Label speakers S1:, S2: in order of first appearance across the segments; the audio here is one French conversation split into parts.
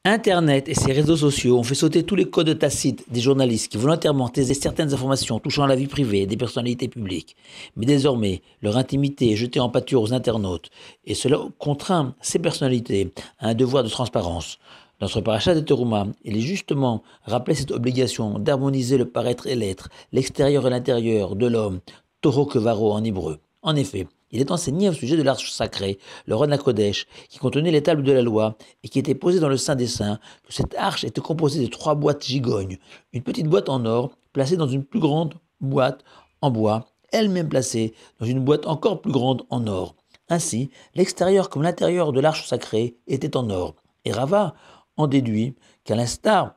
S1: Internet et ses réseaux sociaux ont fait sauter tous les codes tacites des journalistes qui volontairement taisaient certaines informations touchant à la vie privée des personnalités publiques. Mais désormais, leur intimité est jetée en pâture aux internautes, et cela contraint ces personnalités à un devoir de transparence. Dans notre parachat de Teruma, il est justement rappelé cette obligation d'harmoniser le paraître et l'être, l'extérieur et l'intérieur de l'homme, Toro Kevaro en hébreu. En effet, il est enseigné au sujet de l'arche sacrée, le Ron Kodesh, qui contenait les tables de la loi et qui était posée dans le Saint des Saints, que cette arche était composée de 3 boîtes gigognes, une petite boîte en or placée dans une plus grande boîte en bois, elle-même placée dans une boîte encore plus grande en or. Ainsi, l'extérieur comme l'intérieur de l'arche sacrée était en or. Et Rava en déduit qu'à l'instar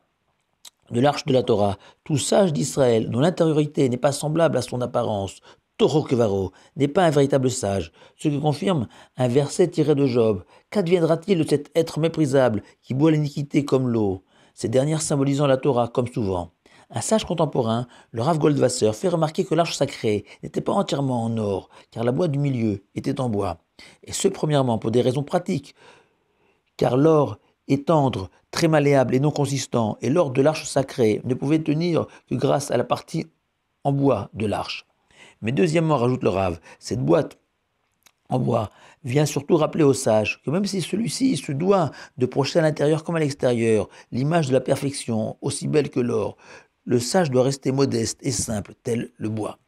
S1: de l'arche de la Torah, tout sage d'Israël, dont l'intériorité n'est pas semblable à son apparence, Toro Kevaro, n'est pas un véritable sage, ce que confirme un verset tiré de Job. Qu'adviendra-t-il de cet être méprisable qui boit l'iniquité comme l'eau, ces dernières symbolisant la Torah comme souvent? Un sage contemporain, le Rav Goldwasser, fait remarquer que l'arche sacrée n'était pas entièrement en or, car la boîte du milieu était en bois. Et ce, premièrement, pour des raisons pratiques, car l'or est tendre, très malléable et non consistant, et l'or de l'arche sacrée ne pouvait tenir que grâce à la partie en bois de l'arche. Mais deuxièmement, rajoute le Rav, cette boîte en bois vient surtout rappeler au sage que même si celui-ci se doit de projeter à l'intérieur comme à l'extérieur l'image de la perfection, aussi belle que l'or, le sage doit rester modeste et simple, tel le bois.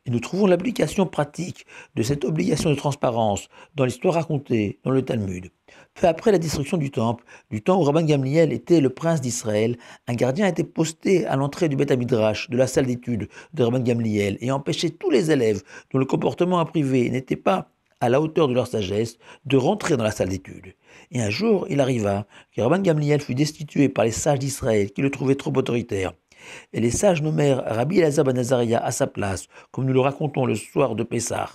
S1: Et nous trouvons l'application pratique de cette obligation de transparence dans l'histoire racontée dans le Talmud. Peu après la destruction du temps où Rabban Gamliel était le prince d'Israël, un gardien a été posté à l'entrée du Beth Midrash, de la salle d'études de Rabban Gamliel, et empêchait tous les élèves dont le comportement privé n'était pas à la hauteur de leur sagesse, de rentrer dans la salle d'études. Et un jour, il arriva que Rabban Gamliel fut destitué par les sages d'Israël qui le trouvaient trop autoritaire. Et les sages nommèrent Rabbi Elazar ben Azaria à sa place, comme nous le racontons le soir de Pessah.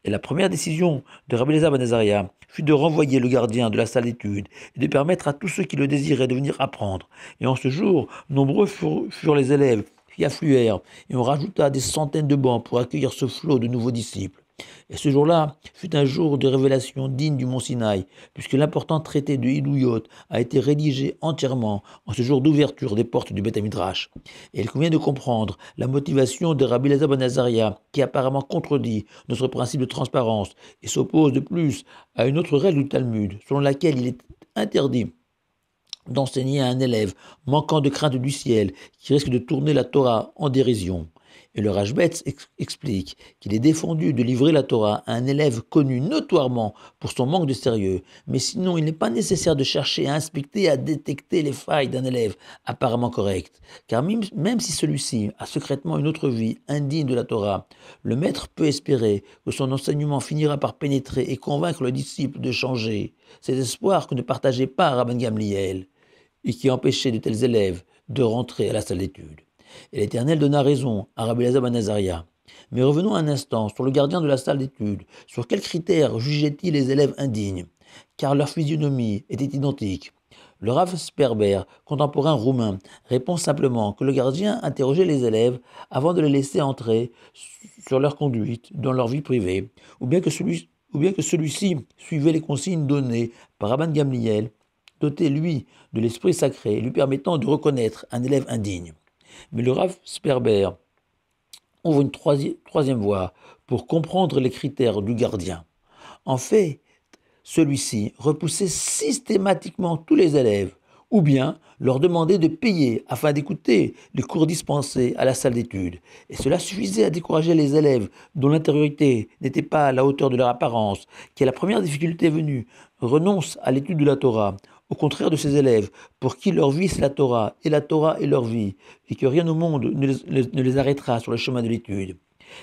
S1: Et la première décision de Rabbi Elazar ben Azaria fut de renvoyer le gardien de la salle d'études et de permettre à tous ceux qui le désiraient de venir apprendre. Et en ce jour, nombreux furent les élèves qui affluèrent, et on rajouta des centaines de bancs pour accueillir ce flot de nouveaux disciples. Et ce jour-là fut un jour de révélation digne du mont Sinaï, puisque l'important traité de Hidouyot a été rédigé entièrement en ce jour d'ouverture des portes du Beth Midrash. Et il convient de comprendre la motivation de Rabbi Elazar ben Azaria, qui apparemment contredit notre principe de transparence et s'oppose de plus à une autre règle du Talmud, selon laquelle il est interdit d'enseigner à un élève manquant de crainte du ciel qui risque de tourner la Torah en dérision. Et le Rashbetz explique qu'il est défendu de livrer la Torah à un élève connu notoirement pour son manque de sérieux, mais sinon il n'est pas nécessaire de chercher à inspecter et à détecter les failles d'un élève apparemment correct, car même si celui-ci a secrètement une autre vie indigne de la Torah, le maître peut espérer que son enseignement finira par pénétrer et convaincre le disciple de changer. Cet espoir que ne partageait pas Rabban Gamliel et qui empêchait de tels élèves de rentrer à la salle d'études. Et l'Éternel donna raison à Rabbi Elazar ben Azaria. Mais revenons un instant sur le gardien de la salle d'études. Sur quels critères jugeait-il les élèves indignes? Car leur physionomie était identique. Le Rav Sperber, contemporain roumain, répond simplement que le gardien interrogeait les élèves avant de les laisser entrer sur leur conduite dans leur vie privée, ou bien que celui-ci suivait les consignes données par Rabban Gamliel, doté, lui, de l'esprit sacré, lui permettant de reconnaître un élève indigne. Mais le Rav Sperber ouvre une troisième voie pour comprendre les critères du gardien. En fait, celui-ci repoussait systématiquement tous les élèves, ou bien leur demandait de payer afin d'écouter les cours dispensés à la salle d'études. Et cela suffisait à décourager les élèves dont l'intériorité n'était pas à la hauteur de leur apparence, qui à la première difficulté venue renoncent à l'étude de la Torah, au contraire de ces élèves, pour qui leur vie c'est la Torah est leur vie, et que rien au monde ne les arrêtera sur le chemin de l'étude.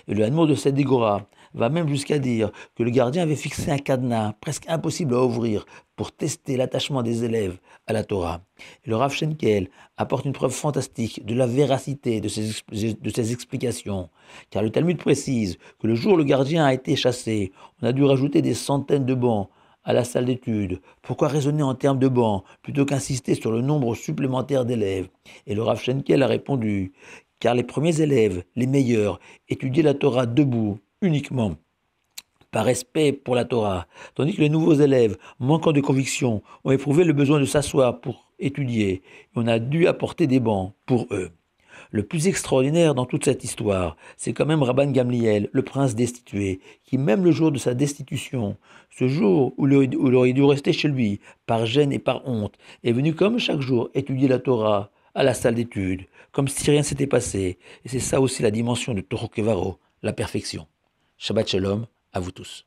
S1: Et le Hanmour de Sedegora va même jusqu'à dire que le gardien avait fixé un cadenas presque impossible à ouvrir pour tester l'attachement des élèves à la Torah. Et le Rav Schenkel apporte une preuve fantastique de la véracité de ces explications, car le Talmud précise que le jour où le gardien a été chassé, on a dû rajouter des centaines de bancs à la salle d'études. Pourquoi raisonner en termes de bancs plutôt qu'insister sur le nombre supplémentaire d'élèves? Et le Rav Schenkel a répondu car les premiers élèves, les meilleurs, étudiaient la Torah debout, uniquement, par respect pour la Torah, tandis que les nouveaux élèves, manquant de conviction, ont éprouvé le besoin de s'asseoir pour étudier, et on a dû apporter des bancs pour eux. Le plus extraordinaire dans toute cette histoire, c'est quand même Rabban Gamliel, le prince destitué, qui même le jour de sa destitution, ce jour où il aurait dû rester chez lui, par gêne et par honte, est venu comme chaque jour étudier la Torah à la salle d'études, comme si rien s'était passé. Et c'est ça aussi la dimension de Toro Kevaro, la perfection. Shabbat Shalom à vous tous.